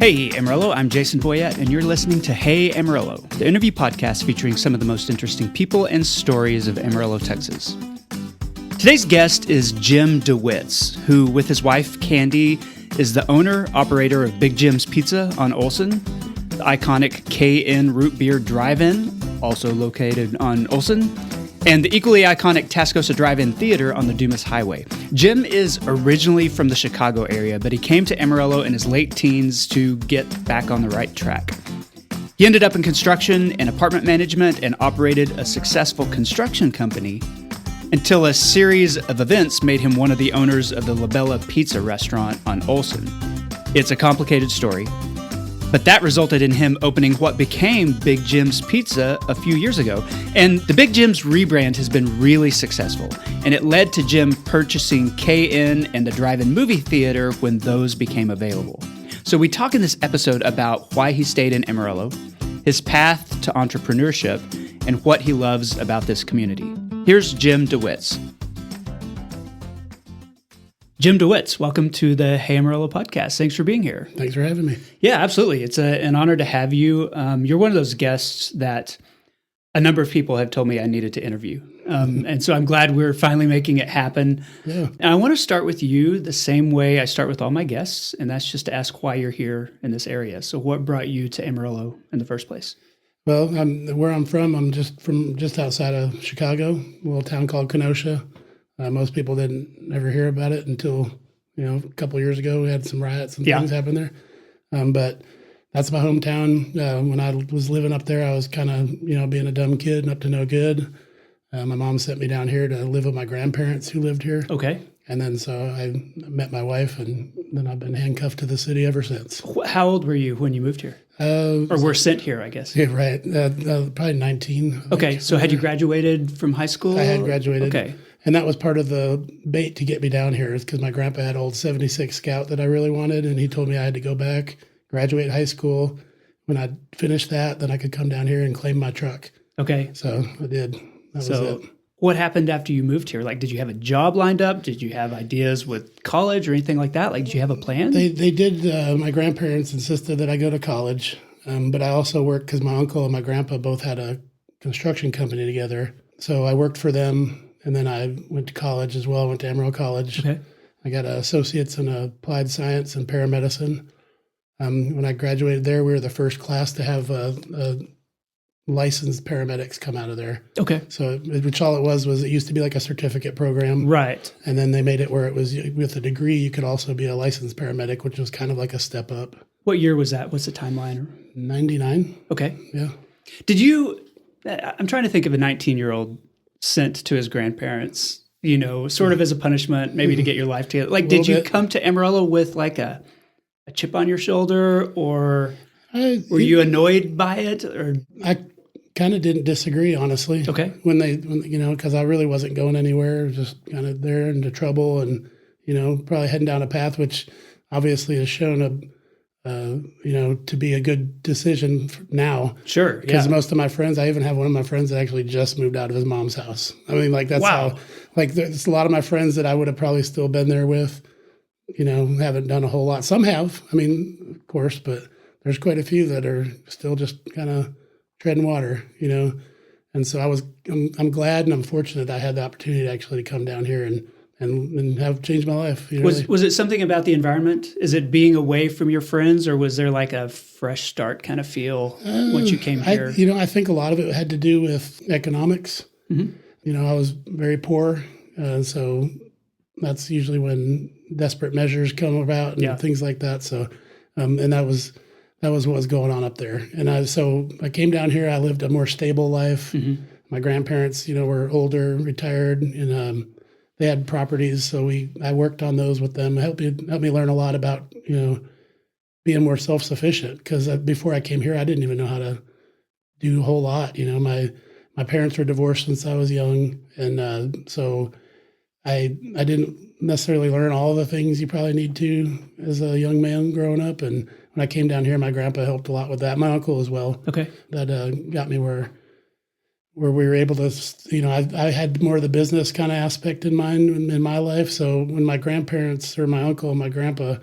Hey Amarillo, I'm Jason Boyett, and you're listening to Hey Amarillo, the interview podcast featuring some of the most interesting people and stories of Amarillo, Texas. Today's guest is Jim Dewitz, who, with his wife Candy, is the owner, operator of Big Jim's Pizza on Olsen, the iconic KN Root Beer Drive-In, also located on Olsen, and the equally iconic Tascosa Drive-In Theater on the Dumas Highway. Jim is originally from the Chicago area, but he came to Amarillo in his late teens to get back on the right track. He ended up in construction and apartment management and operated a successful construction company until a series of events made him one of the owners of the La Bella Pizza restaurant on Olsen. It's a complicated story, but that resulted in him opening what became Big Jim's Pizza a few years ago. And the Big Jim's rebrand has been really successful, and it led to Jim purchasing KN and the Drive-In Movie Theater when those became available. So we talk in this episode about why he stayed in Amarillo, his path to entrepreneurship, and what he loves about this community. Here's Jim Dewitz. Jim Dewitz, welcome to the Hey Amarillo podcast. Thanks for being here. Thanks for having me. Yeah, absolutely. It's an honor to have you. You're one of those guests that a number of people have told me I needed to interview. And so I'm glad we're finally making it happen. Yeah. And I want to start with you the same way I start with all my guests, and that's just to ask why you're here in this area. So what brought you to Amarillo in the first place? Well, where I'm from, I'm just outside of Chicago, a little town called Kenosha. Most people didn't ever hear about it until, a couple of years ago. We had some riots and things happen there. But that's my hometown. When I was living up there, I was kind of, being a dumb kid and up to no good. My mom sent me down here to live with my grandparents who lived here. Okay. And then so I met my wife, and then I've been handcuffed to the city ever since. How old were you when you moved here? Or were sent here, I guess. Yeah, right. Probably 19. Okay. So had you graduated from high school? I had graduated. Okay. And that was part of the bait to get me down here, is because my grandpa had an old 76 Scout that I really wanted, and he told me I had to go back, graduate high school. When I finished that, then I could come down here and claim my truck. Okay. So I did. That was it. What happened after you moved here? Like, did you have a job lined up? Did you have ideas with college or anything like that? Like, did you have a plan? They did. My grandparents insisted that I go to college, but I also worked because my uncle and my grandpa both had a construction company together. So I worked for them. And then I went to college as well. I went to Amarillo College. Okay. I got an associate's in applied science and paramedicine. When I graduated there, we were the first class to have licensed paramedics come out of there. Okay. So, which all it was it used to be like a certificate program. Right. And then they made it where it was with a degree, you could also be a licensed paramedic, which was kind of like a step up. What year was that? What's the timeline? 99. Okay. Yeah. I'm trying to think of a 19-year-old sent to his grandparents, sort of as a punishment, maybe to get your life together. Like, did you come to Amarillo with like a chip on your shoulder, or were you annoyed by it? Or I kind of didn't disagree, honestly. Okay. When because I really wasn't going anywhere, just kind of there into trouble, and probably heading down a path which obviously has shown to be a good decision now. Sure. Because most of my friends, I even have one of my friends that actually just moved out of his mom's house. I mean, like, that's how, like, there's a lot of my friends that I would have probably still been there with, haven't done a whole lot. Some have, of course, but there's quite a few that are still just kind of treading water, And so I'm glad and I'm fortunate I had the opportunity to actually come down here and have changed my life. Was it something about the environment? Is it being away from your friends, or was there like a fresh start kind of feel once you came here? I think a lot of it had to do with economics. Mm-hmm. I was very poor, so that's usually when desperate measures come about and things like that. So, and that was what was going on up there. And I came down here. I lived a more stable life. Mm-hmm. My grandparents, were older, retired, and they had properties, so I worked on those with them. It helped me learn a lot about, being more self-sufficient, because before I came here, I didn't even know how to do a whole lot. My parents were divorced since I was young, and so I didn't necessarily learn all the things you probably need to as a young man growing up. And when I came down here, my grandpa helped a lot with that. My uncle as well. Okay. That got me where we were able to, I had more of the business kind of aspect in mind in my life. So when my grandparents, or my uncle and my grandpa,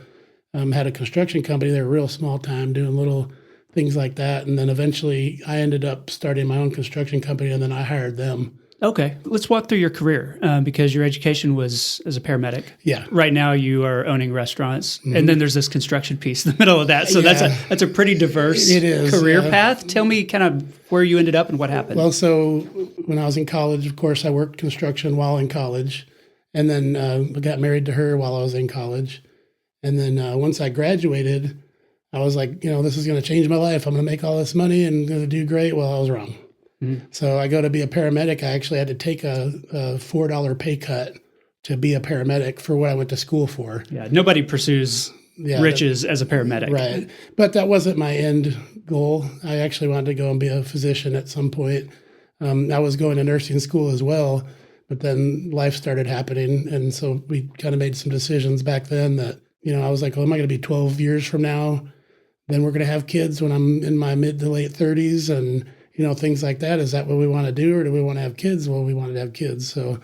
had a construction company. They were real small time, doing little things like that. And then eventually I ended up starting my own construction company, and then I hired them. Okay. Let's walk through your career because your education was as a paramedic. Yeah. Right now you are owning restaurants, and then there's this construction piece in the middle of that. So that's a pretty diverse career path. Tell me kind of where you ended up and what happened. Well, so when I was in college, of course, I worked construction while in college, and then I got married to her while I was in college. And then once I graduated, I was like, this is going to change my life. I'm going to make all this money and going to do great. Well, I was wrong. Mm-hmm. So I go to be a paramedic. I actually had to take a $4 pay cut to be a paramedic for what I went to school for. Yeah, nobody pursues riches as a paramedic. Right. But that wasn't my end goal. I actually wanted to go and be a physician at some point. I was going to nursing school as well, but then life started happening. And so we kind of made some decisions back then that, I was like, well, am I going to be 12 years from now? Then we're going to have kids when I'm in my mid to late 30s and, things like that. Is that what we want to do, or do we want to have kids? Well, we wanted to have kids. So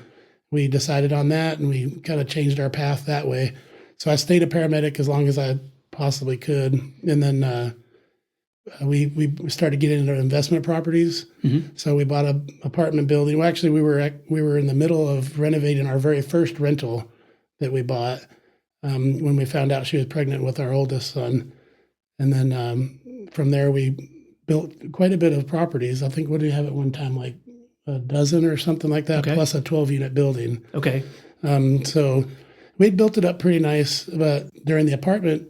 we decided on that, and we kind of changed our path that way. So I stayed a paramedic as long as I possibly could. And then we started getting into investment properties. Mm-hmm. So we bought an apartment building. Well, actually, we were in the middle of renovating our very first rental that we bought when we found out she was pregnant with our oldest son. And then from there, we built quite a bit of properties. I think, what did we have at one time, like a dozen or something like that, plus a 12-unit building. Okay. So we built it up pretty nice, but during the apartment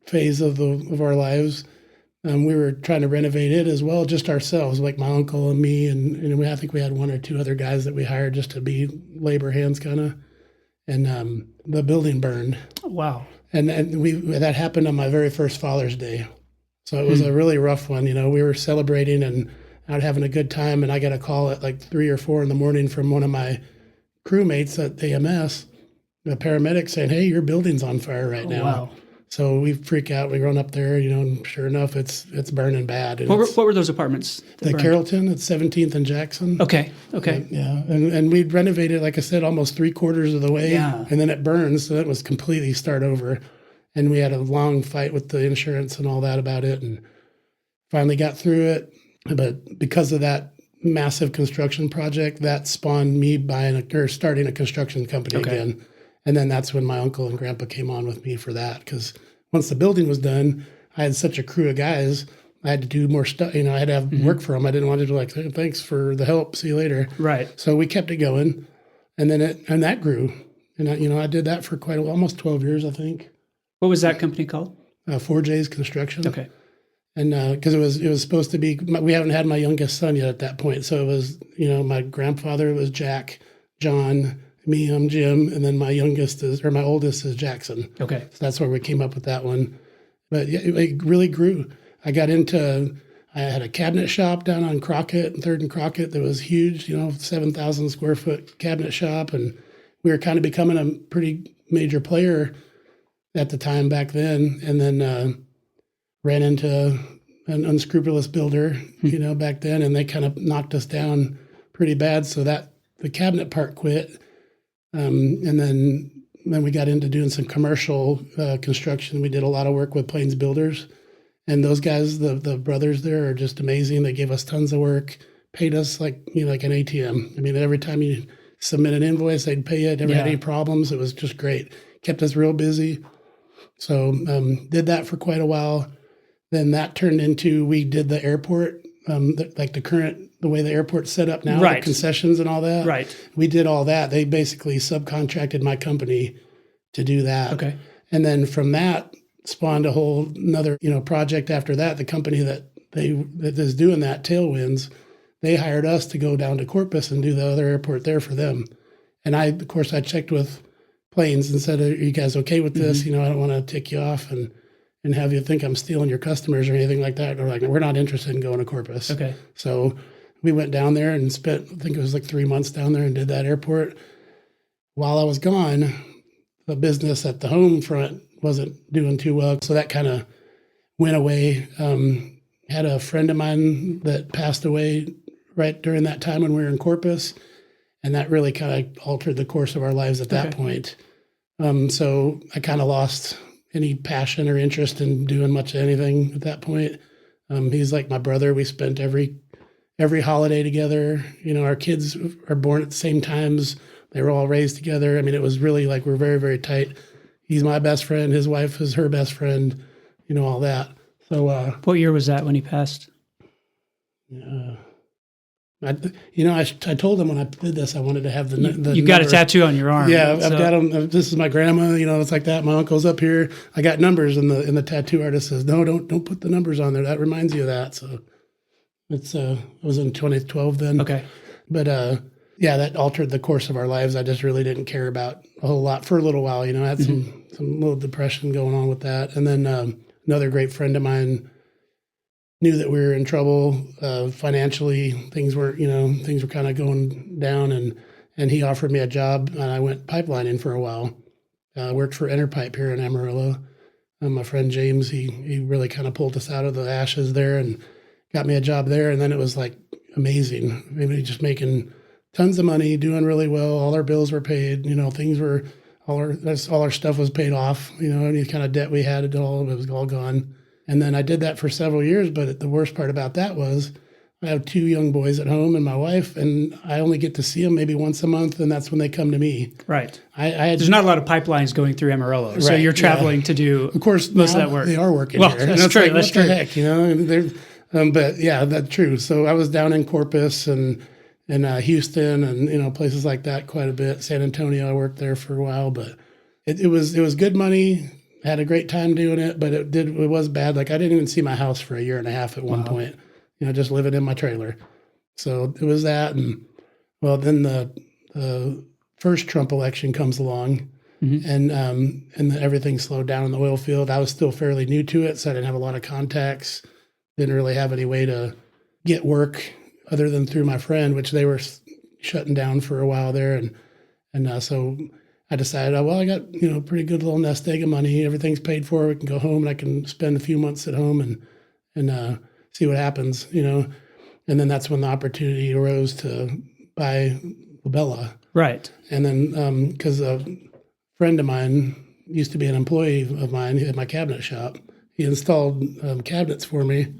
phase of our lives, we were trying to renovate it as well, just ourselves, like my uncle and me, and I think we had one or two other guys that we hired just to be labor hands kind of, and the building burned. Wow. And that happened on my very first Father's Day. So it was a really rough one. We were celebrating and out having a good time, and I got a call at like 3 or 4 in the morning from one of my crewmates at AMS, the paramedic, saying, "Hey, your building's on fire right now." Wow. So we freak out. We run up there, and sure enough, it's burning bad. And what were those apartments? The Carrollton at 17th and Jackson. Okay. And we'd renovated, like I said, almost 3/4 of the way. Yeah. And then it burns, so it was completely start over. And we had a long fight with the insurance and all that about it, and finally got through it. But because of that massive construction project, that spawned me starting a construction company again. And then that's when my uncle and grandpa came on with me for that, because once the building was done, I had such a crew of guys. I had to do more stuff. I had to have work for them. I didn't want to do like, "Thanks for the help. See you later." Right. So we kept it going, and then that grew. And I did that for almost 12 years, I think. What was that company called? 4J's Construction. Okay. And because it was supposed to be, we haven't had my youngest son yet at that point. So it was, my grandfather was Jack, John, me, I'm Jim, and then my oldest is Jackson. Okay. So that's where we came up with that one. But yeah, it really grew. I had a cabinet shop down on Crockett, 3rd and Crockett, that was huge, 7,000 square foot cabinet shop. And we were kind of becoming a pretty major player at the time back then, and then ran into an unscrupulous builder, back then, and they kind of knocked us down pretty bad. So that the cabinet part quit, and then we got into doing some commercial construction. We did a lot of work with Plains Builders, and those guys, the brothers there, are just amazing. They gave us tons of work, paid us like an ATM. I mean, every time you submit an invoice, they'd pay you. Never had any problems. It was just great. Kept us real busy. So did that for quite a while. Then that turned into, we did the airport, the way the airport's set up now, the concessions and all that. Right. We did all that. They basically subcontracted my company to do that. Okay. And then from that spawned a whole another, project after that. The company that is doing that, Tailwinds, they hired us to go down to Corpus and do the other airport there for them. And I checked with Plains and said, "Are you guys okay with this? I don't want to tick you off and have you think I'm stealing your customers or anything like that." They're like, "We're not interested in going to Corpus." Okay. So we went down there and spent, I think it was like 3 months down there and did that airport. While I was gone, the business at the home front wasn't doing too well. So that kind of went away. Had a friend of mine that passed away right during that time when we were in Corpus. And that really kind of altered the course of our lives at that point. So I kind of lost any passion or interest in doing much of anything at that point. He's like my brother. We spent every holiday together. Our kids are born at the same times. They were all raised together. I mean, it was really like we're very, very tight. He's my best friend. His wife is her best friend, all that. So, what year was that when he passed? I told him when I did this, I wanted to have the you got a tattoo on your arm. Yeah, I've got them. This is my grandma. It's like that. My uncle's up here. I got numbers, and the tattoo artist says, "No, don't put the numbers on there. That reminds you of that." So it's it was in 2012 then. Okay, but that altered the course of our lives. I just really didn't care about a whole lot for a little while. I had some little depression going on with that, and then another great friend of mine knew that we were in trouble financially. Things were kind of going down, and he offered me a job, and I went pipelining for a while. I worked for Interpipe here in Amarillo. My friend James, he really kind of pulled us out of the ashes there and got me a job there, and then it was like amazing. Maybe just making tons of money, doing really well. All our bills were paid. Things were all our stuff was paid off. Any kind of debt we had, it was all gone. And then I did that for several years, but the worst part about that was I have 2 young boys at home and my wife, and I only get to see them maybe once a month, and that's when they come to me. Right. There's not a lot of pipelines going through Amarillo, so you're traveling to do of course, most of that work. They are working here. That's true. Like, that's what the heck, but yeah, that's true. So I was down in Corpus and Houston and places like that quite a bit. San Antonio, I worked there for a while, but it was good money. Had a great time doing it, but it was bad. Like I didn't even see my house for a year and a half at one point, just living in my trailer. So it was that. And then the first Trump election comes along and everything slowed down in the oil field. I was still fairly new to it, so I didn't have a lot of contacts. Didn't really have any way to get work other than through my friend, which they were shutting down for a while there. And so I decided, I got, a pretty good little nest egg of money. Everything's paid for. We can go home and I can spend a few months at home and see what happens, And then that's when the opportunity arose to buy Labella. Right. And then because a friend of mine used to be an employee of mine at my cabinet shop. He installed cabinets for me.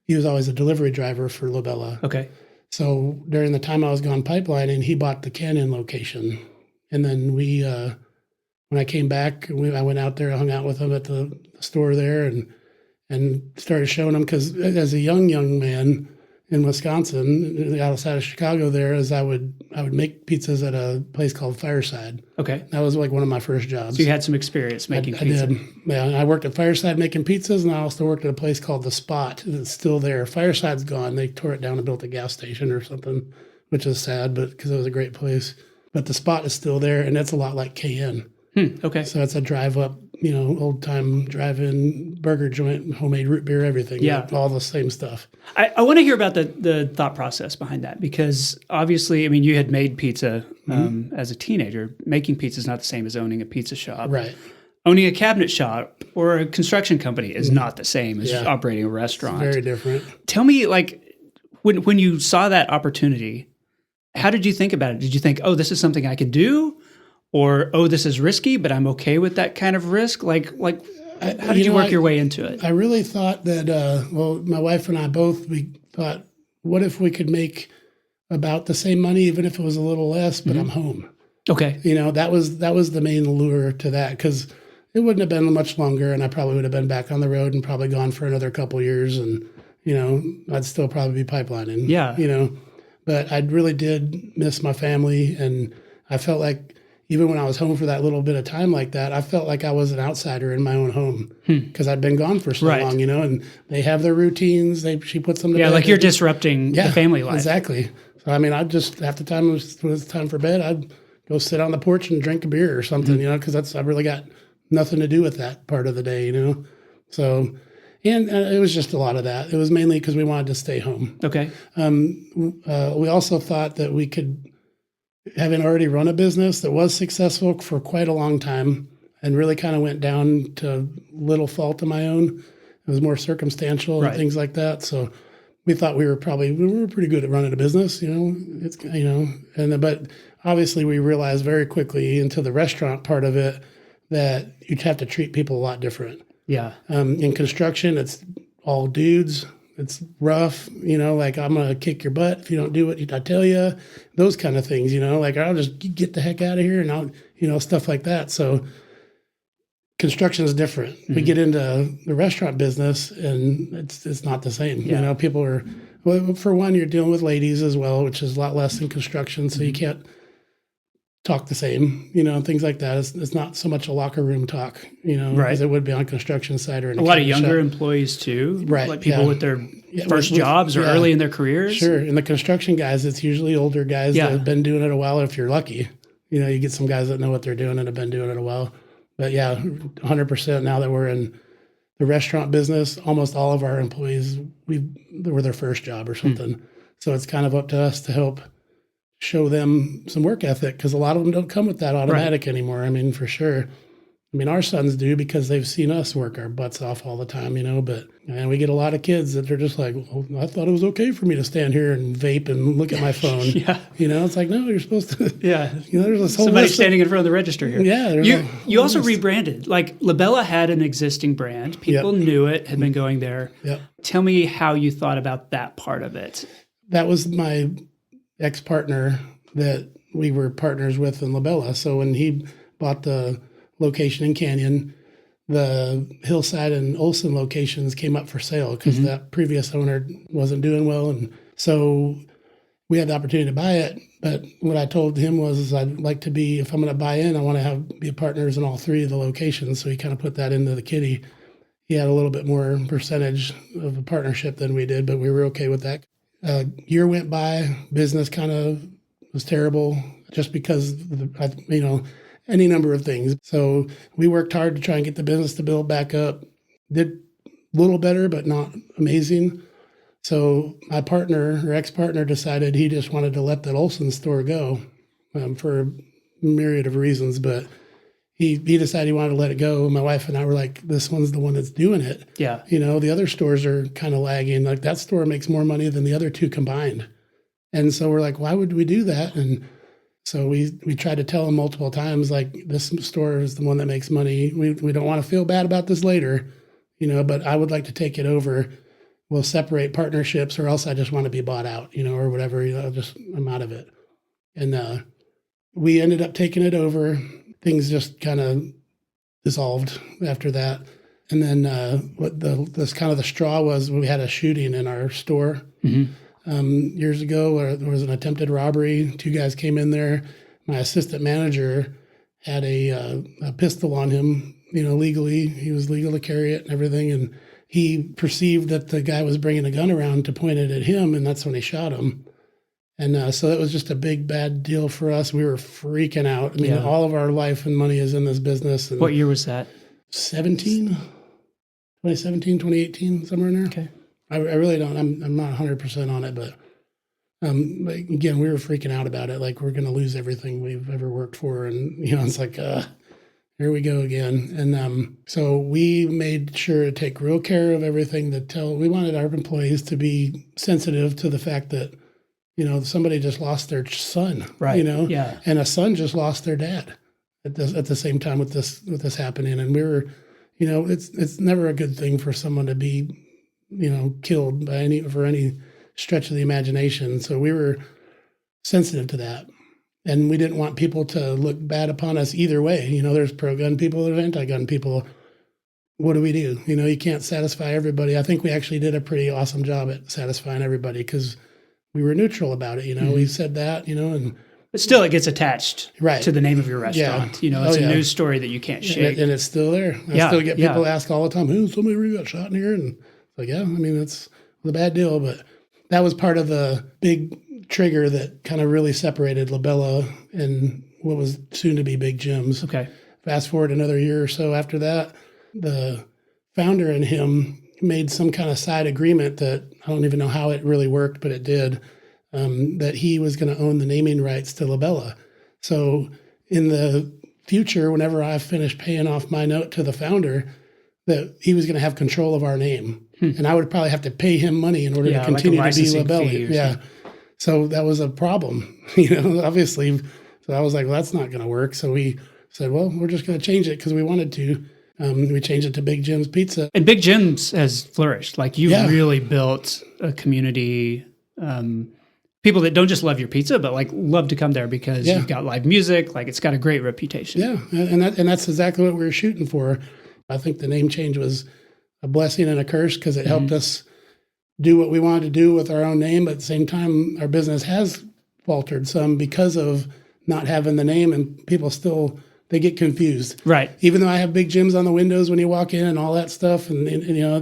He was always a delivery driver for Labella. Okay. So during the time I was gone pipelining, he bought the Canyon location. And then when I came back, I went out there, I hung out with him at the store there and started showing him, because as a young man in Wisconsin, outside of Chicago there, is I would make pizzas at a place called Fireside. Okay. That was like one of my first jobs. So you had some experience making pizza. I did. Yeah, I worked at Fireside making pizzas, and I also worked at a place called The Spot. It's still there. Fireside's gone. They tore it down and built a gas station or something, which is sad, but because it was a great place. But The Spot is still there, and it's a lot like KN. Okay. So it's a drive-up, old-time drive-in burger joint, homemade root beer, everything. Yeah. All the same stuff. I want to hear about the thought process behind that, because obviously, you had made pizza as a teenager. Making pizza is not the same as owning a pizza shop. Right. Owning a cabinet shop or a construction company is not the same as operating a restaurant. It's very different. Tell me, when you saw that opportunity, how did you think about it? Did you think, oh, this is something I could do? Or, oh, this is risky, but I'm okay with that kind of risk? How did you work your way into it? I really thought that, my wife and I both, we thought, what if we could make about the same money, even if it was a little less, but I'm home? Okay. That was the main allure to that, because it wouldn't have been much longer, and I probably would have been back on the road and probably gone for another couple of years, and, I'd still probably be pipelining. Yeah. But I really did miss my family, and I felt like even when I was home for that little bit of time like that, I felt like I was an outsider in my own home, because I'd been gone for so long, and they have their routines. She puts them to bed. Yeah, like you're disrupting the family life. Exactly. So, I'd just, half the time when it was time for bed, I'd go sit on the porch and drink a beer or something, because I really got nothing to do with that part of the day, So, and it was just a lot of that. It was mainly because we wanted to stay home. Okay. We also thought that we could, having already run a business that was successful for quite a long time and really kind of went down to little fault of my own. It was more circumstantial and things like that. So we thought we were pretty good at running a business, but obviously we realized very quickly into the restaurant part of it that you'd have to treat people a lot different. Yeah. In construction, it's all dudes. It's rough, like I'm going to kick your butt if you don't do what I tell you, those kind of things, like I'll just get the heck out of here and I'll, stuff like that. So construction is different. Mm-hmm. We get into the restaurant business and it's not the same. Yeah. People are, well, for one, you're dealing with ladies as well, which is a lot less than construction. So you can't talk the same, things like that. It's not so much a locker room talk, right, as it would be on construction site or in a lot of younger employees too, right? Like people with their first jobs or early in their careers. Sure. And the construction guys, it's usually older guys that have been doing it a while. If you're lucky, you get some guys that know what they're doing and have been doing it a while. But 100% now that we're in the restaurant business, almost all of our employees, they were their first job or something. So it's kind of up to us to help show them some work ethic, because a lot of them don't come with that automatic anymore. I mean, for sure. I mean, our sons do because they've seen us work our butts off all the time, but we get a lot of kids that they're just like, well, I thought it was okay for me to stand here and vape and look at my phone. It's like, no, you're supposed to. Yeah. There's this whole somebody standing in front of the register here. Yeah. You also rebranded. Like Labella had an existing brand. People knew it, had been going there. Yep. Tell me how you thought about that part of it. That was my ex-partner that we were partners with in Labella. So when he bought the location in Canyon, the Hillside and Olsen locations came up for sale because that previous owner wasn't doing well. And so we had the opportunity to buy it. But what I told him was I'd like to be, if I'm going to buy in, I want to be partners in all three of the locations. So he kind of put that into the kitty. He had a little bit more percentage of a partnership than we did, but we were okay with that. Year went by, business kind of was terrible just because, any number of things. So we worked hard to try and get the business to build back up. Did a little better, but not amazing. So my partner or ex-partner decided he just wanted to let that Olsen store go for a myriad of reasons, but he decided he wanted to let it go. My wife and I were like, this one's the one that's doing it. Yeah. The other stores are kind of lagging. Like that store makes more money than the other two combined. And so we're like, why would we do that? And so we tried to tell him multiple times, like, this store is the one that makes money. We don't want to feel bad about this later, but I would like to take it over. We'll separate partnerships, or else I just want to be bought out, or whatever, I'm out of it. And we ended up taking it over. Things just kind of dissolved after that. And then this kind of the straw was we had a shooting in our store. Years ago, where there was an attempted robbery. 2 guys came in there. My assistant manager had a pistol on him, legally. He was legal to carry it and everything. And he perceived that the guy was bringing a gun around to point it at him, and that's when he shot him. And so it was just a big, bad deal for us. We were freaking out. I mean, all of our life and money is in this business. And what year was that? 2017, 2018, somewhere in there. Okay. I really don't. I'm not 100% on it, but again, we were freaking out about it. Like, we're going to lose everything we've ever worked for, and it's like, here we go again. And so we made sure to take real care of everything. We wanted our employees to be sensitive to the fact that somebody just lost their son, right? And a son just lost their dad at the same time with this happening. And we were, it's never a good thing for someone to be killed for any stretch of the imagination. So we were sensitive to that. And we didn't want people to look bad upon us either way. There's pro-gun people, there's anti-gun people. What do we do? You can't satisfy everybody. I think we actually did a pretty awesome job at satisfying everybody because we were neutral about it. We said that, and... But still, it gets attached to the name of your restaurant. Yeah. It's a news story that you can't shake. And it's still there. I still get people ask all the time, somebody really got shot in here? And like, it's a bad deal, but that was part of the big trigger that kind of really separated Labella and what was soon to be Big Jim's. Okay. Fast forward another year or so after that, the founder and him made some kind of side agreement that I don't even know how it really worked, but it did, that he was going to own the naming rights to Labella. So in the future, whenever I finished paying off my note to the founder, that he was going to have control of our name. And I would probably have to pay him money in order to continue to be Labella. Yeah. So that was a problem, obviously. So I was like, well, that's not going to work. So we said, well, we're just going to change it because we wanted to. We changed it to Big Jim's Pizza. And Big Jim's has flourished. Like you really built a community, people that don't just love your pizza, but like love to come there because you've got live music. Like it's got a great reputation. Yeah, and that's exactly what we were shooting for. I think the name change was a blessing and a curse because it helped us do what we wanted to do with our own name. But at the same time, our business has faltered some because of not having the name, and people still, they get confused. Right. Even though I have Big Jim's on the windows when you walk in and all that stuff, and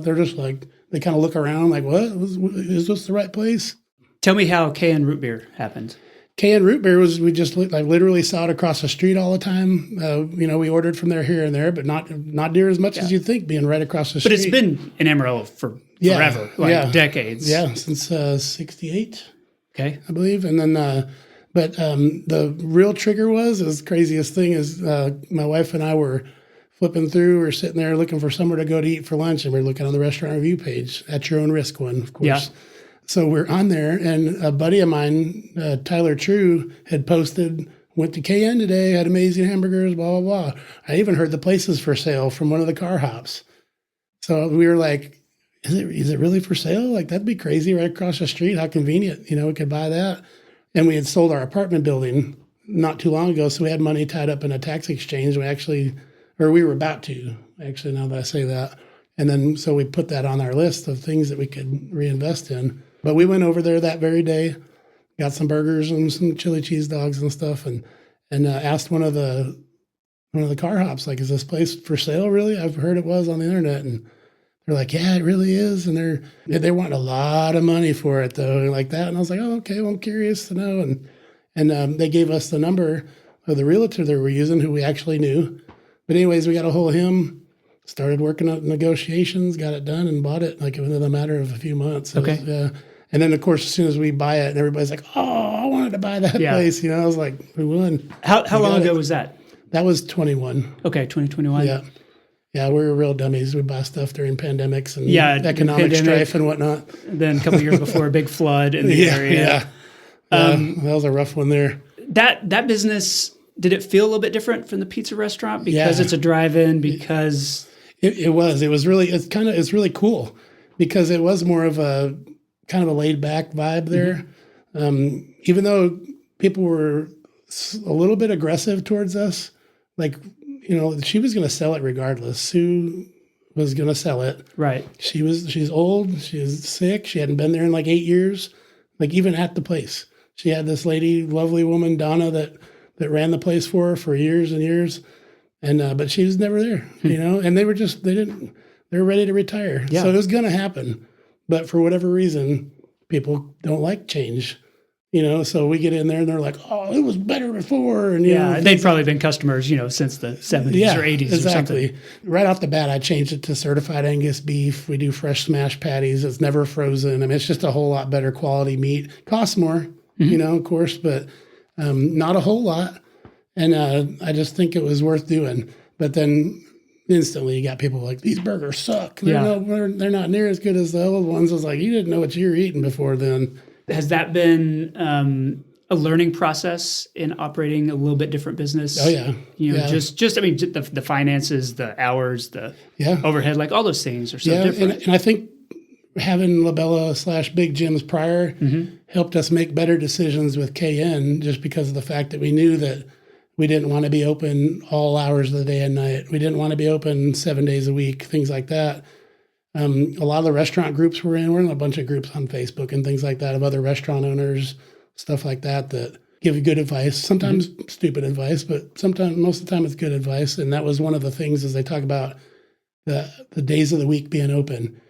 they're just like, they kind of look around like, what? Is this the right place? Tell me how KN Root Beer happened. KN Root Beer was, we just like literally saw it across the street all the time. We ordered from there here and there, but not near as much as you'd think being right across the street. But it's been in Amarillo for forever, decades. Yeah, since 68. Okay. I believe. And then, but the real trigger was craziest thing is my wife and I were flipping through, we were sitting there looking for somewhere to go to eat for lunch, and we're looking on the restaurant review page, at your own risk one, of course. Yeah. So we're on there, and a buddy of mine, Tyler True, had posted, went to KN today, had amazing hamburgers, blah, blah, blah. I even heard the places for sale from one of the car hops. So we were like, is it really for sale? Like, that'd be crazy right across the street. How convenient, we could buy that. And we had sold our apartment building not too long ago, so we had money tied up in a tax exchange. We were about to, actually, now that I say that. And then, so we put that on our list of things that we could reinvest in. But we went over there that very day, got some burgers and some chili cheese dogs and stuff, and asked one of the car hops, like, is this place for sale really? I've heard it was on the internet. And they're like, yeah, it really is. And they want a lot of money for it though, like that. And I was like, oh, okay, well, I'm curious to know. And they gave us the number of the realtor they were using, who we actually knew. But anyways, we got a hold of him, started working on negotiations, got it done, and bought it like within a matter of a few months. Okay. And then, of course, as soon as we buy it, and everybody's like, oh, I wanted to buy that place. I was like, we won. How long ago was that? That was 21. Okay, 2021. Yeah. Yeah, we were real dummies. We buy stuff during pandemics and economic strife and whatnot. Then a couple of years before, a big flood in the area. Yeah. That was a rough one there. That business, did it feel a little bit different from the pizza restaurant because it's a drive-in? Because it was really, it's really cool because it was more of a kind of a laid back vibe there. Even though people were a little bit aggressive towards us, like, she was going to sell it regardless. Sue was going to sell it. Right. She's old. She's sick. She hadn't been there in like 8 years, like even at the place. She had this lady, lovely woman, Donna, that ran the place for her for years and years. And, but she was never there, and they were ready to retire. Yeah. So it was going to happen. But for whatever reason, people don't like change. So we get in there and they're like, oh, it was better before. And they'd probably been customers, since the 70s or 80s or something. Right off the bat, I changed it to certified Angus beef. We do fresh smash patties. It's never frozen. I mean, it's just a whole lot better quality meat. Costs more, of course, but not a whole lot. And I just think it was worth doing. But then instantly you got people like, these burgers suck. They're not near as good as the old ones. I was like, you didn't know what you were eating before then. Has that been a learning process in operating a little bit different business? Oh, yeah. Just I mean, the finances, the hours, the overhead, like all those things are so different. And I think having LaBella / Big Jim's prior helped us make better decisions with KN just because of the fact that we knew that we didn't want to be open all hours of the day and night. We didn't want to be open 7 days a week, things like that. A lot of the restaurant groups we're in a bunch of groups on Facebook and things like that of other restaurant owners, stuff like that give you good advice, sometimes stupid advice, but most of the time it's good advice. And that was one of the things as they talk about the days of the week being open.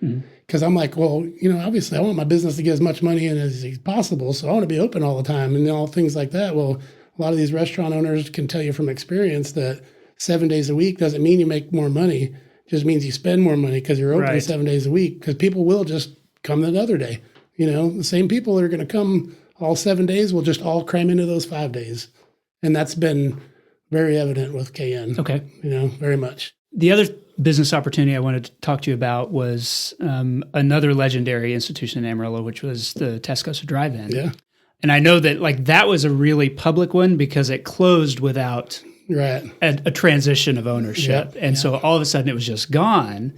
Because I'm like, well, obviously I want my business to get as much money in as possible. So I want to be open all the time and all things like that. Well, a lot of these restaurant owners can tell you from experience that 7 days a week doesn't mean you make more money. Just means you spend more money because you're open 7 days a week because people will just come the other day. The same people that are going to come all 7 days will just all cram into those 5 days. And that's been very evident with KN. Okay. Very much. The other business opportunity I wanted to talk to you about was another legendary institution in Amarillo, which was the Tascosa Drive-In. Yeah. And I know that that was a really public one because it closed without Right. a transition of ownership. Yep. And so all of a sudden it was just gone.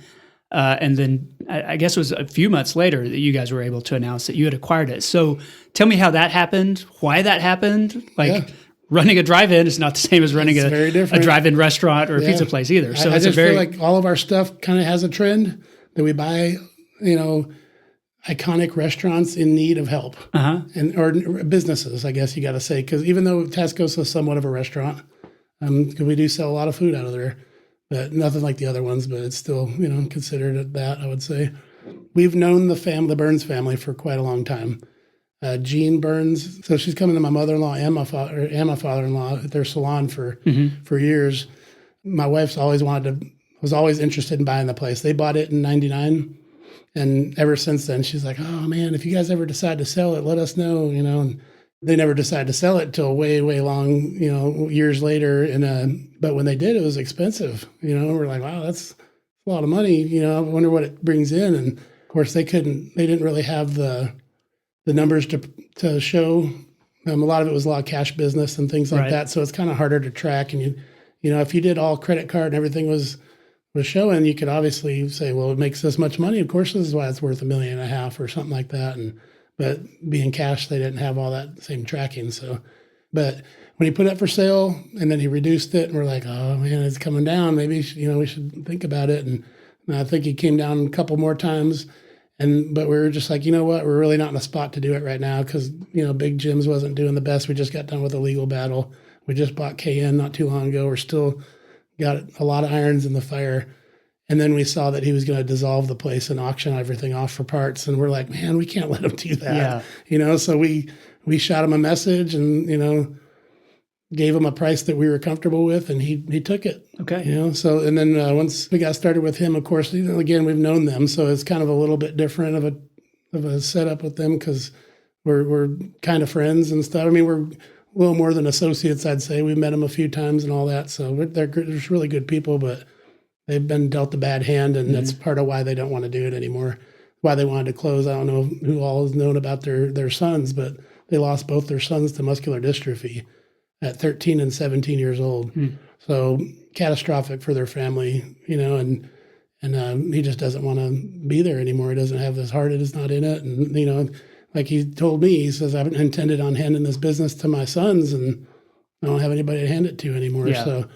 And then I guess it was a few months later that you guys were able to announce that you had acquired it. So tell me how that happened, why that happened. Running a drive-in is not the same as running a drive-in restaurant or a pizza place either. So I just feel like all of our stuff kind of has a trend that we buy, iconic restaurants in need of help or businesses, I guess you got to say, because even though Tascosa is somewhat of a restaurant, we do sell a lot of food out of there, but nothing like the other ones, but it's still, considered that, I would say. We've known the Burns family for quite a long time. Jean Burns, so she's coming to my mother-in-law and my father-in-law at their salon for years. My wife's was always interested in buying the place. They bought it in 99. And ever since then, she's like, oh man, if you guys ever decide to sell it, let us know, and they never decided to sell it till way, way long, years later. And, but when they did, it was expensive, we're like, wow, that's a lot of money. I wonder what it brings in. And of course they didn't really have the numbers to show. A lot of it was a lot of cash business and things like that. So it's kind of harder to track. And if you did all credit card and everything was showing, you could obviously say, well, it makes this much money. Of course, this is why it's worth $1.5 million or something like that. But being cash, they didn't have all that same tracking. So, but when he put it for sale and then he reduced it and we're like, oh man, it's coming down. Maybe, we should think about it. And I think he came down a couple more times. But we were just like, you know what, we're really not in a spot to do it right now because, Big Jim's wasn't doing the best. We just got done with a legal battle. We just bought KN not too long ago. We're still got a lot of irons in the fire. And then we saw that he was going to dissolve the place and auction everything off for parts. And we're like, man, we can't let him do that. Yeah. So we shot him a message and, gave him a price that we were comfortable with, and he took it. Okay. So, and then once we got started with him, of course, again, we've known them. So it's kind of a little bit different of a setup with them because we're kind of friends and stuff. I mean, we're a little more than associates, I'd say. We met them a few times and all that. So they're really good people, but they've been dealt a bad hand, and that's part of why they don't want to do it anymore. Why they wanted to close. I don't know who all has known about their sons, but they lost both their sons to muscular dystrophy at 13 and 17 years old. So catastrophic for their family, and he just doesn't want to be there anymore. He doesn't have his heart, it is not in it. And, like he told me, he says, I've intended on handing this business to my sons and I don't have anybody to hand it to anymore. Yeah. So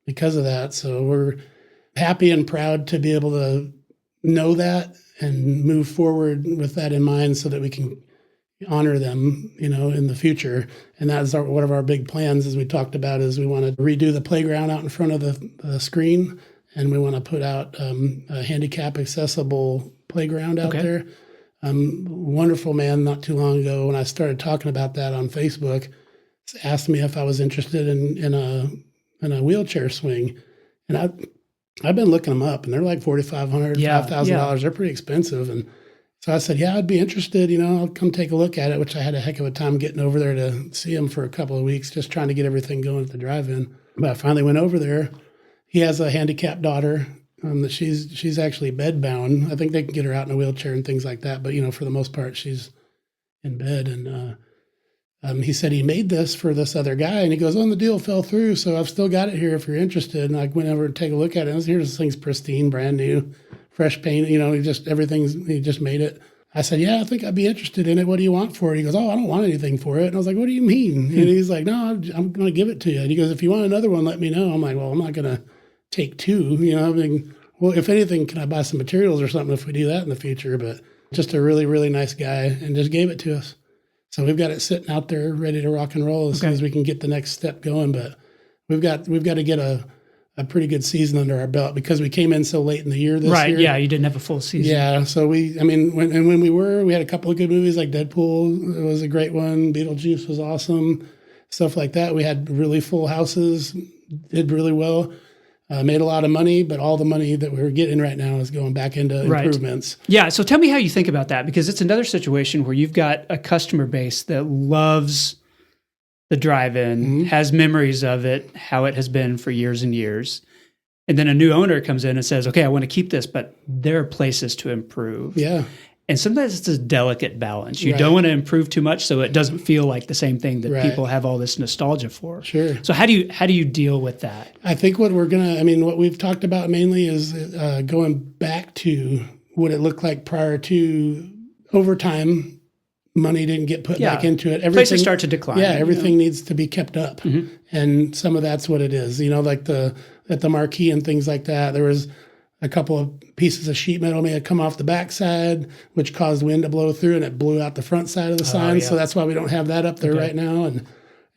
because of that, so we're happy and proud to be able to know that and move forward with that in mind so that we can honor them, in the future. And that's one of our big plans, as we talked about, is we want to redo the playground out in front of the screen, and we want to put out a handicap accessible playground out there. Wonderful man not too long ago, when I started talking about that on Facebook, asked me if I was interested in a wheelchair swing. And I've been looking them up, and they're like $4,500, $5,000. They're pretty expensive. And so I said, yeah, I'd be interested. I'll come take a look at it, which I had a heck of a time getting over there to see him for a couple of weeks, just trying to get everything going at the drive-in. But I finally went over there. He has a handicapped daughter that she's actually bedbound. I think they can get her out in a wheelchair and things like that. But, for the most part, she's in bed. And he said he made this for this other guy. And he goes, the deal fell through, so I've still got it here if you're interested. And I went over and take a look at it. And here's this thing's pristine, brand new. Fresh paint, he just made it. I said, yeah, I think I'd be interested in it. What do you want for it? He goes, oh, I don't want anything for it. And I was like, what do you mean? And he's like, no, I'm going to give it to you. And he goes, if you want another one, let me know. I'm like, well, I'm not going to take two. Well, if anything, can I buy some materials or something if we do that in the future? But just a really, really nice guy, and just gave it to us. So we've got it sitting out there ready to rock and roll as soon as we can get the next step going. But we've got to get a pretty good season under our belt because we came in so late in the year this year. Right, yeah, you didn't have a full season. Yeah, so we had a couple of good movies like Deadpool. It was a great one. Beetlejuice was awesome. Stuff like that. We had really full houses, did really well, made a lot of money, but all the money that we're getting right now is going back into improvements. Yeah, so tell me how you think about that, because it's another situation where you've got a customer base that loves the drive-in, has memories of it, how it has been for years and years. And then a new owner comes in and says, okay, I want to keep this, but there are places to improve. Yeah. And sometimes it's a delicate balance. You don't want to improve too much so it doesn't feel like the same thing that people have all this nostalgia for. Sure. So how do you deal with that? I think what we've talked about mainly is going back to what it looked like prior to overtime. Money didn't get put back into it. Places start to decline. Yeah, everything needs to be kept up. And some of that's what it is. Like at the marquee and things like that, there was a couple of pieces of sheet metal may have come off the backside, which caused wind to blow through, and it blew out the front side of the sign. So that's why we don't have that up there right now. And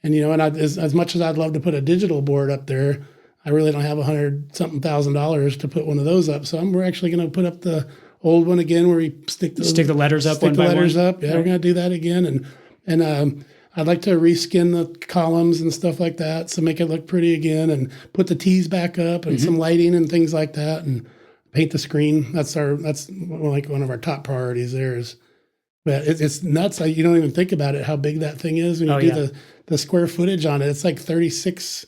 as much as I'd love to put a digital board up there, I really don't have $100-something thousand to put one of those up. So we're actually going to put up the old one again, where we stick the letters up one by one. Yeah, we're going to do that again, and I'd like to reskin the columns and stuff like that, so make it look pretty again, and put the T's back up and some lighting and things like that, and paint the screen. That's like one of our top priorities there. But it's nuts. You don't even think about it, how big that thing is when you do the square footage on it. It's like 36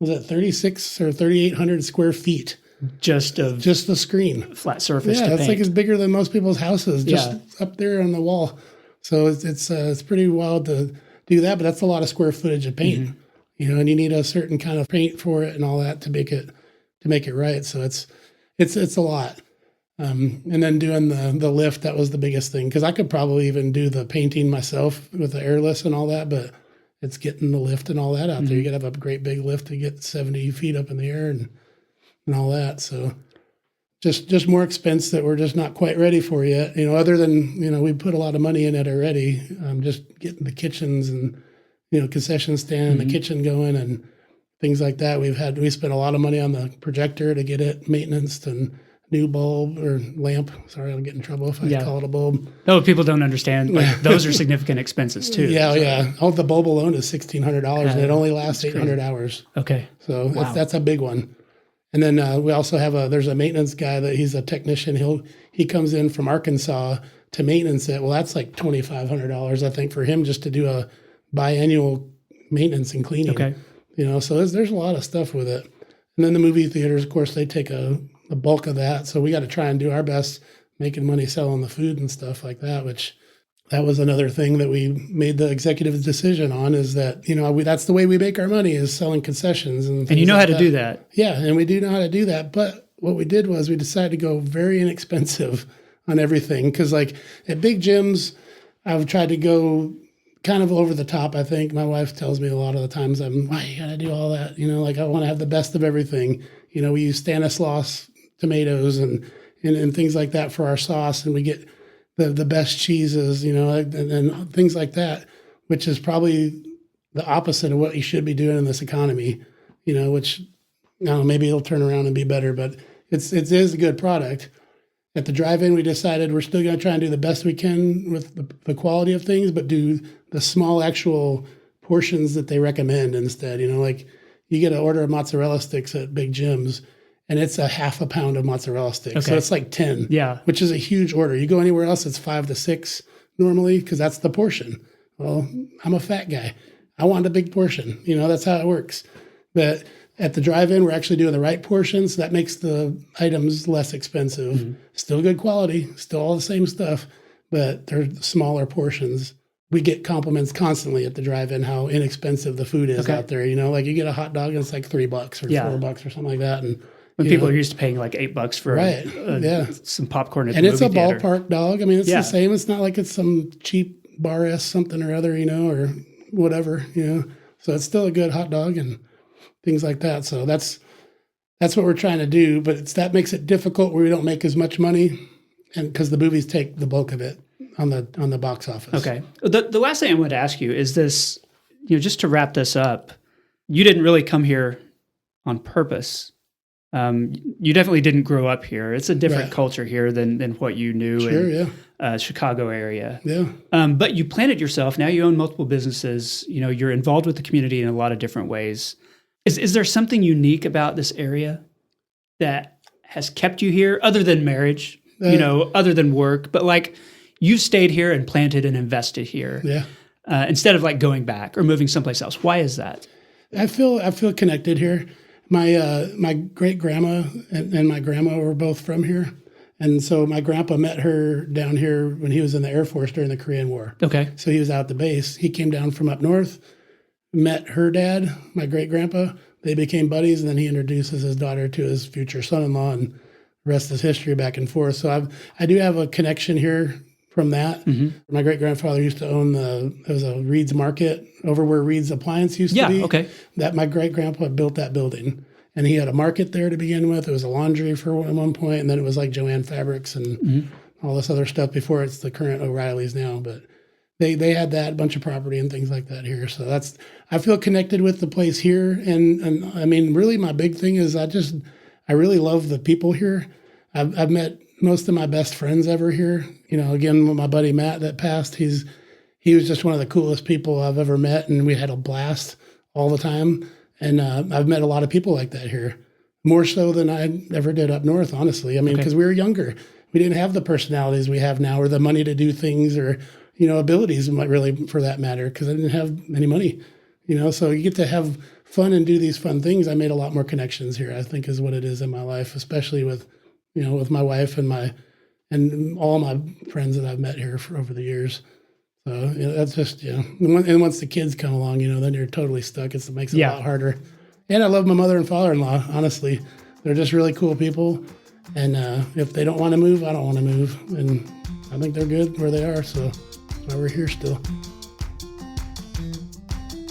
or 3,800 square feet. Just the screen, flat surface. Yeah, to it's paint. like it's bigger than most people's houses, just up there on the wall. So it's pretty wild to do that, but that's a lot of square footage of paint, and you need a certain kind of paint for it and all that to make it right. So it's a lot. And then doing the lift, that was the biggest thing, because I could probably even do the painting myself with the airless and all that, but it's getting the lift and all that out there. You got to have a great big lift to get 70 feet up in the air and all that. So just more expense that we're just not quite ready for yet. Other than, we put a lot of money in it already. Just getting the kitchens and, concession stand and the kitchen going and things like that. We spent a lot of money on the projector to get it maintenanced, and new bulb or lamp. Sorry, I'll get in trouble if I call it a bulb. No, people don't understand. Like, those are significant expenses too. Yeah. All the bulb alone is $1,600 and it only lasts 800 hours. Okay. So that's a big one. And then we also have there's a maintenance guy that he's a technician. He comes in from Arkansas to maintenance it. Well, that's like $2,500, I think, for him just to do a biannual maintenance and cleaning. Okay. So there's a lot of stuff with it. And then the movie theaters, of course, they take a bulk of that. So we got to try and do our best making money selling the food and stuff like that, which that was another thing that we made the executive decision on, is that, that's the way we make our money, is selling concessions. And you know how to do that. Yeah, and we do know how to do that. But what we did was we decided to go very inexpensive on everything. Because like at Big Jim's, I've tried to go kind of over the top, I think. My wife tells me a lot of the times, why you got to do all that? I want to have the best of everything. We use Stanislaus tomatoes and things like that for our sauce, and we get the best cheeses, and things like that, which is probably the opposite of what you should be doing in this economy, which, I don't know, maybe it'll turn around and be better, but it is a good product. At the drive-in, we decided we're still going to try and do the best we can with the quality of things, but do the small actual portions that they recommend instead. Like you get an order of mozzarella sticks at Big Jim's, and it's a half a pound of mozzarella sticks. Okay. So it's like 10, which is a huge order. You go anywhere else, it's 5 to 6 normally, because that's the portion. Well, I'm a fat guy. I want a big portion. That's how it works. But at the drive-in, we're actually doing the right portions. So that makes the items less expensive. Still good quality, still all the same stuff, but they're smaller portions. We get compliments constantly at the drive-in how inexpensive the food is out there. Like you get a hot dog and it's like $3 or $4 or something like that. And when people are used to paying like $8 for some popcorn at the movie theater. And it's a ballpark dog. I mean, it's the same. It's not like it's some cheap bar-S something or other, or whatever, So it's still a good hot dog and things like that. So that's what we're trying to do. But that makes it difficult where we don't make as much money, and because the movies take the bulk of it on the box office. Okay. The last thing I wanted to ask you is this, just to wrap this up, you didn't really come here on purpose. You definitely didn't grow up here. It's a different culture here than what you knew in Chicago area. Yeah. But you planted yourself. Now you own multiple businesses. You're involved with the community in a lot of different ways. Is there something unique about this area that has kept you here, other than marriage, other than work, but like you stayed here and planted and invested here instead of like going back or moving someplace else? Why is that? I feel connected here. My great grandma and my grandma were both from here, And so my grandpa met her down here when he was in the Air Force during the Korean War. Okay. So he was out at the base. He came down from up north, met her dad, my great-grandpa. They became buddies, and then he introduces his daughter to his future son-in-law, and the rest is history back and forth. So I do have a connection here from that. Mm-hmm. My great-grandfather used to own there was a Reed's Market over where Reed's Appliance used to be. Yeah, okay. That my great-grandpa built that building. And he had a market there to begin with. It was a laundry for one point, and then it was like Joanne Fabrics and all this other stuff before it's the current O'Reilly's now. But they had that bunch of property and things like that here. So I feel connected with the place here. And I mean, really my big thing is I really love the people here. I've met most of my best friends ever here. You know, again, my buddy Matt that passed, he was just one of the coolest people I've ever met, and we had a blast all the time. And I've met a lot of people like that here, more so than I ever did up north, honestly. I mean, because we were younger. We didn't have the personalities we have now or the money to do things or, you know, abilities really for that matter, because I didn't have any money, you know. So you get to have fun and do these fun things. I made a lot more connections here, I think, is what it is in my life, especially with, you know, with my wife and all my friends that I've met here over the years. So you know, that's just, you know, and once the kids come along, you know, then you're totally stuck. It makes it a lot harder. And I love my mother and father-in-law, honestly. They're just really cool people. And if they don't want to move, I don't want to move. And I think they're good where they are. So that's why we're here still.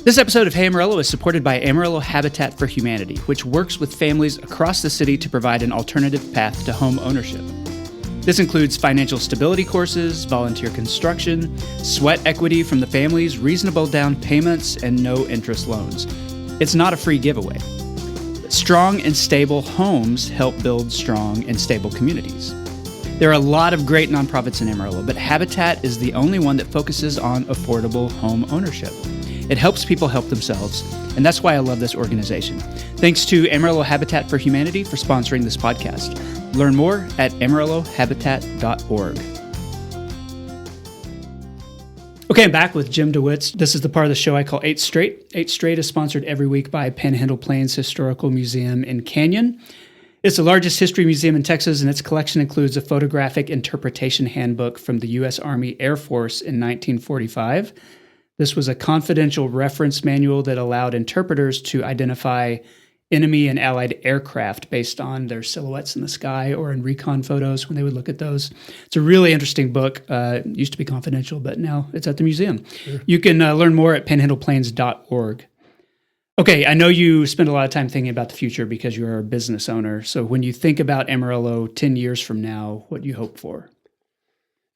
This episode of Hey Amarillo is supported by Amarillo Habitat for Humanity, which works with families across the city to provide an alternative path to home ownership. This includes financial stability courses, volunteer construction, sweat equity from the families, reasonable down payments, and no interest loans. It's not a free giveaway. Strong and stable homes help build strong and stable communities. There are a lot of great nonprofits in Amarillo, but Habitat is the only one that focuses on affordable home ownership. It helps people help themselves, and that's why I love this organization. Thanks to Amarillo Habitat for Humanity for sponsoring this podcast. Learn more at amarillohabitat.org. Okay, I'm back with Jim Dewitz. This is the part of the show I call 8 Straight. 8 Straight is sponsored every week by Panhandle Plains Historical Museum in Canyon. It's the largest history museum in Texas, and its collection includes a photographic interpretation handbook from the U.S. Army Air Force in 1945. This was a confidential reference manual that allowed interpreters to identify enemy and allied aircraft based on their silhouettes in the sky or in recon photos when they would look at those. It's a really interesting book. It used to be confidential, but now it's at the museum. Sure. You can learn more at panhandleplains.org. Okay, I know you spend a lot of time thinking about the future because you're a business owner. So when you think about Amarillo 10 years from now, what do you hope for?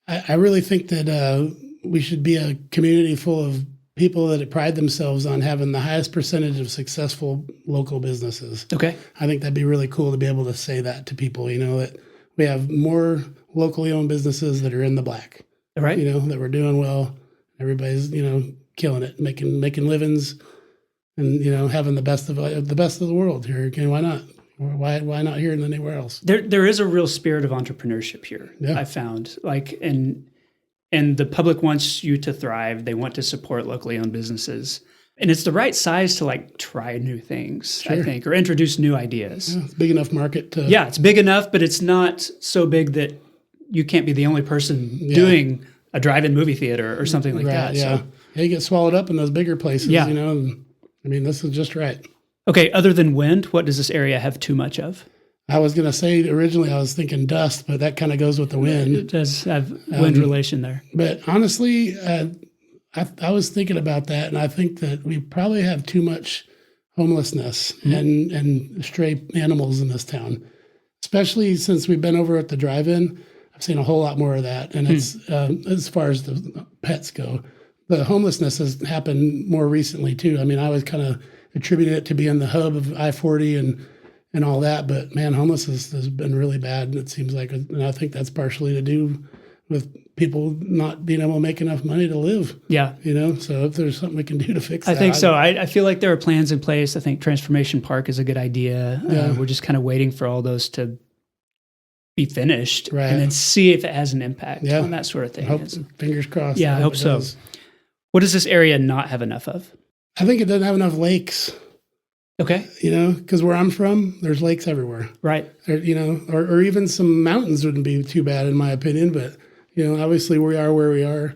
I really think that we should be a community full of people that pride themselves on having the highest percentage of successful local businesses. Okay. I think that'd be really cool to be able to say that to people, you know, that we have more locally owned businesses that are in the black. Right. You know, that we're doing well. Everybody's, you know, killing it, making livings and, you know, having the best of the world here. Okay, why not? Why not here and anywhere else? There is a real spirit of entrepreneurship here. Yeah. I found and the public wants you to thrive. They want to support locally owned businesses. And it's the right size to like try new things, sure. I think, or introduce new ideas. Yeah, it's a big enough market to... Yeah, it's big enough, but it's not so big that you can't be the only person doing a drive-in movie theater or something like that. Yeah. So, you get swallowed up in those bigger places, you know. And, I mean, this is just right. Okay, other than wind, what does this area have too much of? I was going to say originally I was thinking dust, but that kind of goes with the wind. It does have wind relation there. But honestly, I was thinking about that, and I think that we probably have too much homelessness and stray animals in this town, especially since we've been over at the drive-in. I've seen a whole lot more of that, and it's as far as the pets go. The homelessness has happened more recently, too. I mean, I was kind of attributing it to being the hub of I-40 and all that, but man, homelessness has been really bad, and it seems like, and I think that's partially to do with people not being able to make enough money to live. Yeah. You know, so if there's something we can do to fix that. I think so. I feel like there are plans in place. I think Transformation Park is a good idea. Yeah. We're just kind of waiting for all those to be finished and then see if it has an impact on that sort of thing. Fingers crossed. Yeah, I hope so. What does this area not have enough of? I think it doesn't have enough lakes. Okay. Because where I'm from, there's lakes everywhere. Right. Or even some mountains wouldn't be too bad in my opinion. But, obviously we are where we are.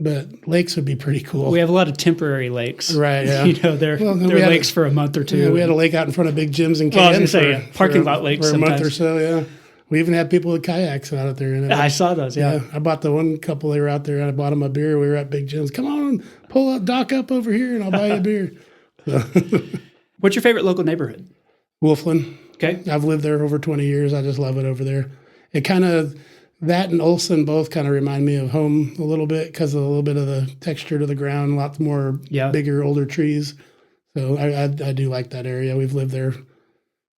But lakes would be pretty cool. We have a lot of temporary lakes. Right, yeah. They're lakes for a month or two. Yeah, we had a lake out in front of Big Jim's in Canton. Well, I was going to say, parking lot lakes for a sometimes. month or so, yeah. We even had people with kayaks out there. I saw those, yeah. I bought the one couple, they were out there, and I bought them a beer. We were at Big Jim's. Come on, pull up, dock up over here, and I'll buy you a beer. So. What's your favorite local neighborhood? Wolfland. Okay. I've lived there over 20 years. I just love it over there. It kind of... That and Olsen both kind of remind me of home a little bit because of a little bit of the texture to the ground, lots more bigger, older trees. So I do like that area. We've lived there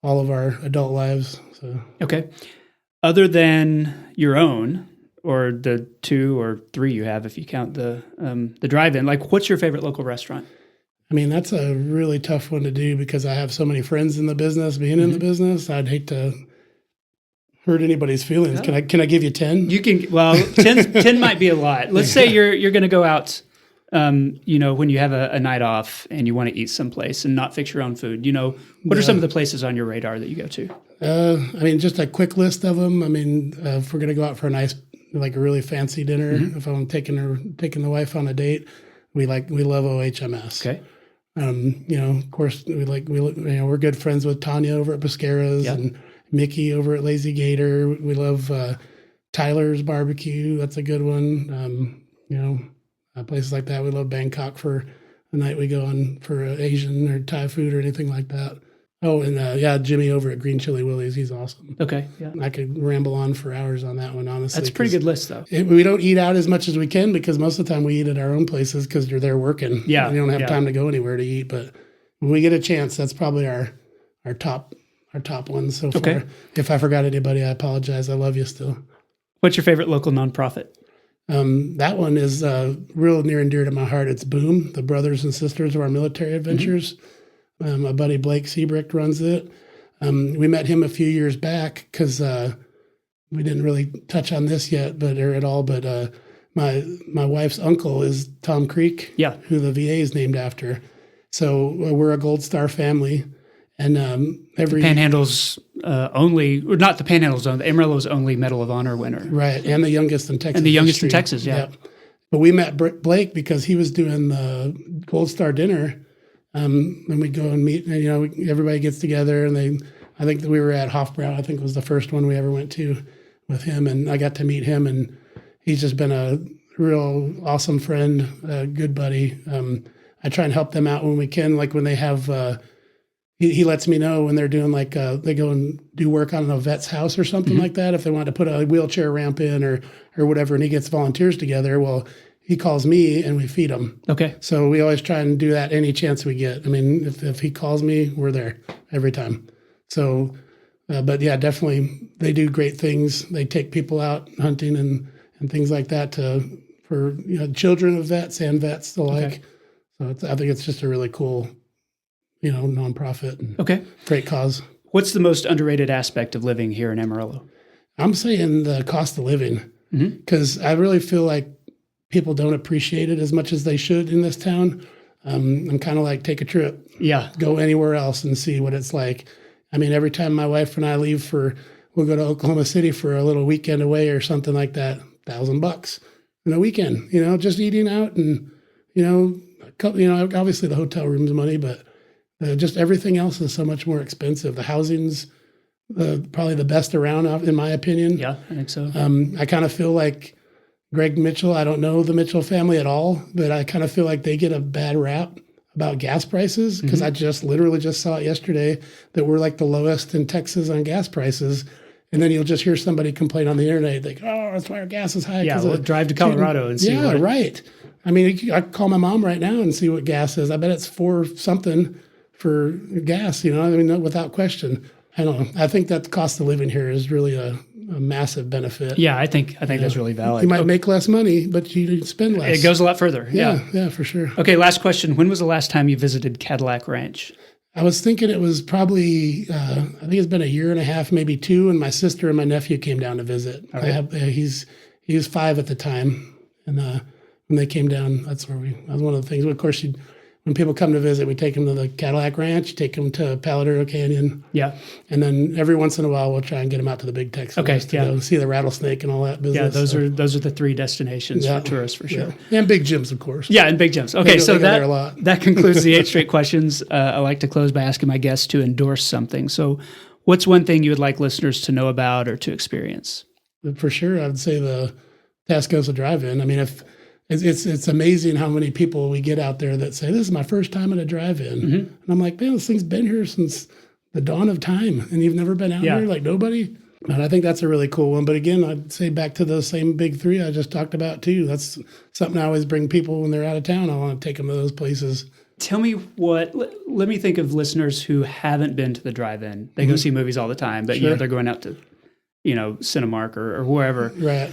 all of our adult lives. So okay. Other than your own, or the 2 or 3 you have, if you count the drive-in, like what's your favorite local restaurant? I mean, that's a really tough one to do because I have so many friends in the business, being in the business. I'd hate to hurt anybody's feelings. No. Can I give you 10? You can. Well, 10 might be a lot. Let's say you're going to go out, when you have a night off and you want to eat someplace and not fix your own food. What are some of the places on your radar that you go to? I mean, just a quick list of them. I mean, if we're going to go out for a nice, like a really fancy dinner, if I'm taking the wife on a date, we love OHMS. Okay. Of course, we're good friends with Tanya over at Pesquera's and Mickey over at Lazy Gator. We love Tyler's Barbecue. That's a good one. Places like that. We love Bangkok for a night we go on for Asian or Thai food or anything like that. Oh, and Jimmy over at Green Chili Willie's. He's awesome. Okay. Yeah. I could ramble on for hours on that one, honestly. That's a pretty good list, though. We don't eat out as much as we can because most of the time we eat at our own places because you're there working. Yeah. And you don't have time to go anywhere to eat. But when we get a chance, that's probably our top ones so far. Okay. If I forgot anybody, I apologize. I love you still. What's your favorite local nonprofit? That one is real near and dear to my heart. It's Boom, the brothers and sisters of our military adventures. My buddy Blake Seabrick runs it. We met him a few years back because we didn't really touch on this yet, but my wife's uncle is Tom Creek, who the VA is named after. So we're a Gold Star family. And the Panhandle's not the Panhandle's the Amarillo's only Medal of Honor winner. Right, and the youngest in Texas. And the youngest in Texas, yeah. But we met Blake because he was doing the Gold Star dinner. And we go and meet, and, everybody gets together. And I think that we were at Hofbrau, I think was the first one we ever went to with him. And I got to meet him, and he's just been a real awesome friend, a good buddy. I try and help them out when we can, like when they have... He lets me know when they're doing they go and do work on a vet's house or something like that. If they want to put a wheelchair ramp in or whatever, and he gets volunteers together, well, he calls me and we feed them. Okay. So we always try and do that any chance we get. I mean, if he calls me, we're there every time. So, but yeah, definitely they do great things. They take people out hunting and things like that for children of vets and vets alike. Okay. So I think it's just a really cool nonprofit. And great cause. What's the most underrated aspect of living here in Amarillo? I'm saying the cost of living, because I really feel like people don't appreciate it as much as they should in this town. I'm kind of like, take a trip. Yeah. Go anywhere else and see what it's like. I mean, every time my wife and I leave we'll go to Oklahoma City for a little weekend away or something like that, $1,000 in a weekend, just eating out and, obviously the hotel room's money, but just everything else is so much more expensive. The housing's probably the best around, in my opinion. Yeah, I think so. I kind of feel like Greg Mitchell, I don't know the Mitchell family at all, but I kind of feel like they get a bad rap about gas prices because I literally just saw it yesterday that we're like the lowest in Texas on gas prices. And then you'll just hear somebody complain on the internet, like, oh, that's why our gas is high. Yeah, we'll drive to Colorado and see. Yeah, right. I mean, I call my mom right now and see what gas is. I bet it's $4 something for gas, without question. I don't know. I think that the cost of living here is really a massive benefit. Yeah, I think that's really valid. You might make less money, but you spend less. It goes a lot further. Yeah, for sure. Okay, last question. When was the last time you visited Cadillac Ranch? I was thinking it was probably, I think it's been a year and a half, maybe 2, and my sister and my nephew came down to visit. Right. He was 5 at the time, and when they came down, that was one of the things. Of course, when people come to visit, we take them to the Cadillac Ranch, take them to Paladero Canyon. Yeah. And then every once in a while, we'll try and get them out to the Big Texas to go see the rattlesnake and all that business. Yeah, those are the 3 destinations for tourists for sure. Yeah. And Big Gyms, of course. Yeah, and Big Gyms. Okay, so that concludes the 8 straight questions. I like to close by asking my guests to endorse something. So what's one thing you would like listeners to know about or to experience? For sure, I would say the Tascosa Drive-In. I mean, if it's amazing how many people we get out there that say, this is my first time at a drive-in. Mm-hmm. And I'm like, man, this thing's been here since the dawn of time, and you've never been out here? Like, nobody? And I think that's a really cool one. But again, I'd say back to those same big 3 I just talked about too. That's something I always bring people when they're out of town. I want to take them to those places. Tell me let me think of listeners who haven't been to the drive-in. They go see movies all the time, but they're going out to, Cinemark or wherever. Right.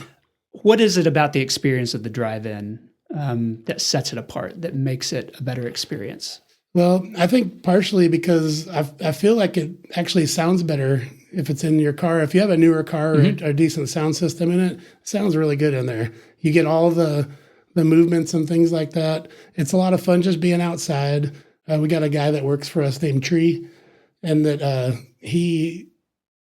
What is it about the experience of the drive-in that sets it apart, that makes it a better experience? Well, I think partially because I feel like it actually sounds better if it's in your car. If you have a newer car or a decent sound system in it, it sounds really good in there. You get all the movements and things like that. It's a lot of fun just being outside. We got a guy that works for us named Tree, and that he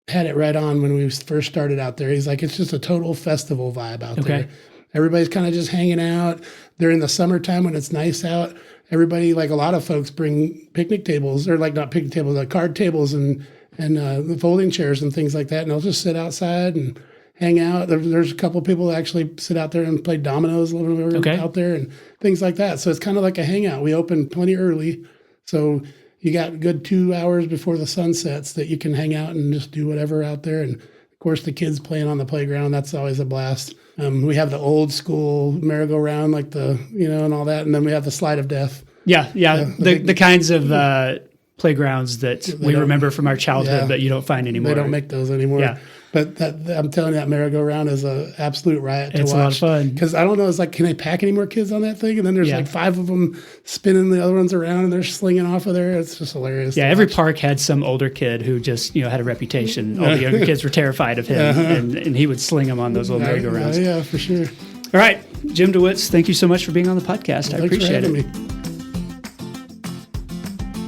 had it right on when we first started out there. He's like, it's just a total festival vibe out there. Everybody's kind of just hanging out. During the summertime when it's nice out, everybody, like a lot of folks, bring picnic tables, or like not picnic tables, like card tables and the folding chairs and things like that. And they'll just sit outside and hang out. There's a couple of people that actually sit out there and play dominoes when we were out there and things like that. So it's kind of like a hangout. We open plenty early, so you got a good 2 hours before the sun sets that you can hang out and just do whatever out there. And of course, the kids playing on the playground, that's always a blast. We have the old school merry-go-round, like and all that. And then we have the slide of death. Yeah. The kinds of playgrounds that we remember from our childhood, but you don't find anymore. They don't make those anymore. Yeah. But I'm telling you, that merry-go-round is an absolute riot to watch. It's a lot of fun. Because I don't know, it's like, can they pack any more kids on that thing? And then there's like 5 of them spinning the other ones around, and they're slinging off of there. It's just hilarious. Yeah, every park had some older kid who just had a reputation. All the younger kids were terrified of him, and he would sling them on those little merry-go-rounds. Yeah, for sure. All right, Jim Dewitz, thank you so much for being on the podcast. I appreciate it. Me.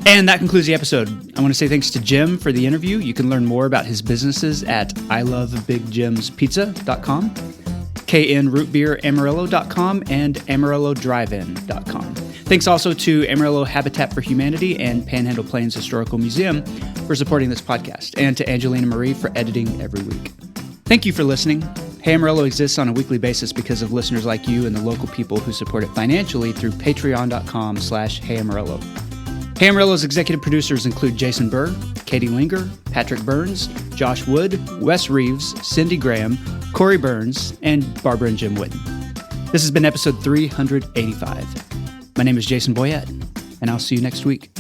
And that concludes the episode. I want to say thanks to Jim for the interview. You can learn more about his businesses at ilovebigjimpizza.com, knrootbeeramarillo.com, and amarillodrivein.com. Thanks also to Amarillo Habitat for Humanity and Panhandle Plains Historical Museum for supporting this podcast, and to Angelina Marie for editing every week. Thank you for listening. Hey Amarillo exists on a weekly basis because of listeners like you and the local people who support it financially through patreon.com/heyamarillo. Hey Amarillo's executive producers include Jason Burr, Katie Linger, Patrick Burns, Josh Wood, Wes Reeves, Cindy Graham, Corey Burns, and Barbara and Jim Whitten. This has been episode 385. My name is Jason Boyett, and I'll see you next week.